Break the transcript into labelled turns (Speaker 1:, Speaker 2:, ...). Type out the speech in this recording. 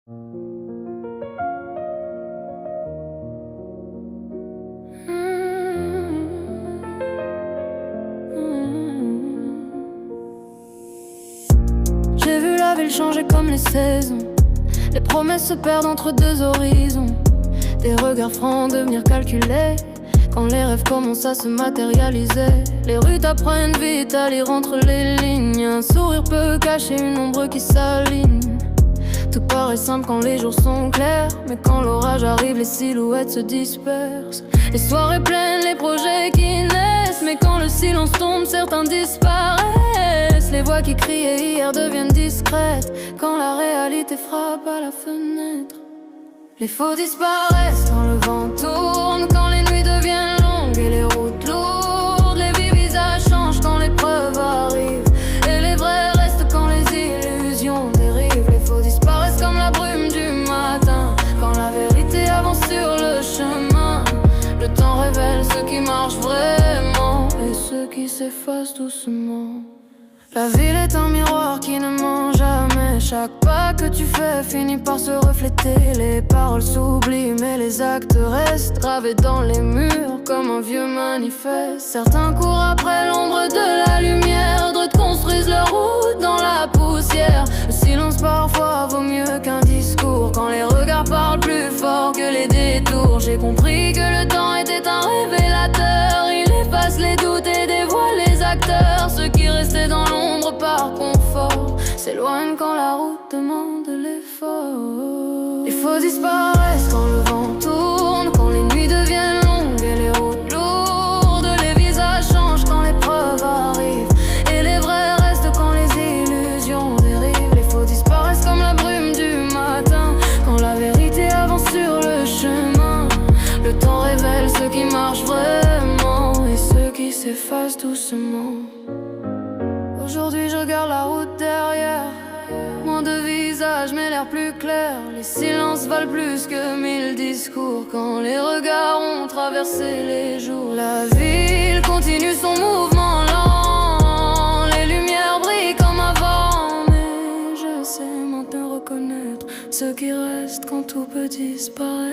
Speaker 1: J'ai vu la ville changer comme les saisons. Les promesses se perdent entre deux horizons. Des regards francs devenir calculés. Quand les rêves commencent à se matérialiser, les rues t'apprennent vite à lire entre les lignes. Un sourire peut cacher une ombre qui s'aligne. Tout paraît simple quand les jours sont clairs, mais quand l'orage arrive, les silhouettes se dispersent. Les soirées pleines, les projets qui naissent, mais quand le silence tombe, certains disparaissent. Les voix qui criaient hier deviennent discrètes quand la réalité frappe à la fenêtre. Les faux disparaissent quand le vent tourne, quand les nuits deviennent longues et les routes lourdes. Les vies visages changent quand l'épreuve arrive, et les vrais restent quand les illusions dérivent. Les faux disparaissent comme la brume du matin, quand la vérité avance sur le chemin. Le temps révèle ceux qui marchent vraiment et ceux qui s'effacent doucement. La ville est un miroir qui ne ment jamais. Chaque pas que tu fais finit par se refléter. Les paroles s'oublient mais les actes restent gravés dans les murs comme un vieux manifeste. Certains courent après l'ombre de la lumière, d'autres construisent leur route dans la poussière. Le silence parfois vaut mieux qu'un discours, quand les regards parlent plus fort que les détours. J'ai compris que le temps était un révélateur. Il efface les doutes et dévoile les acteurs. Ceux qui restaient dans l'ombre par confort s'éloignent quand la route demande l'effort. Les faux disparaissent quand le vent tourne, quand les nuits deviennent longues et les routes lourdes. Les visages changent quand l'épreuve arrive, et les vrais restent quand les illusions dérivent. Les faux disparaissent comme la brume du matin, quand la vérité avance sur le chemin. Le temps révèle ceux qui marchent vraiment et ceux qui s'effacent doucement. Aujourd'hui je garde la route derrière, moins de visages mais l'air plus clair. Les silences valent plus que 1000 discours quand les regards ont traversé les jours. La ville continue son mouvement lent, les lumières brillent comme avant, mais je sais maintenant reconnaître ceux qui restent quand tout peut disparaître.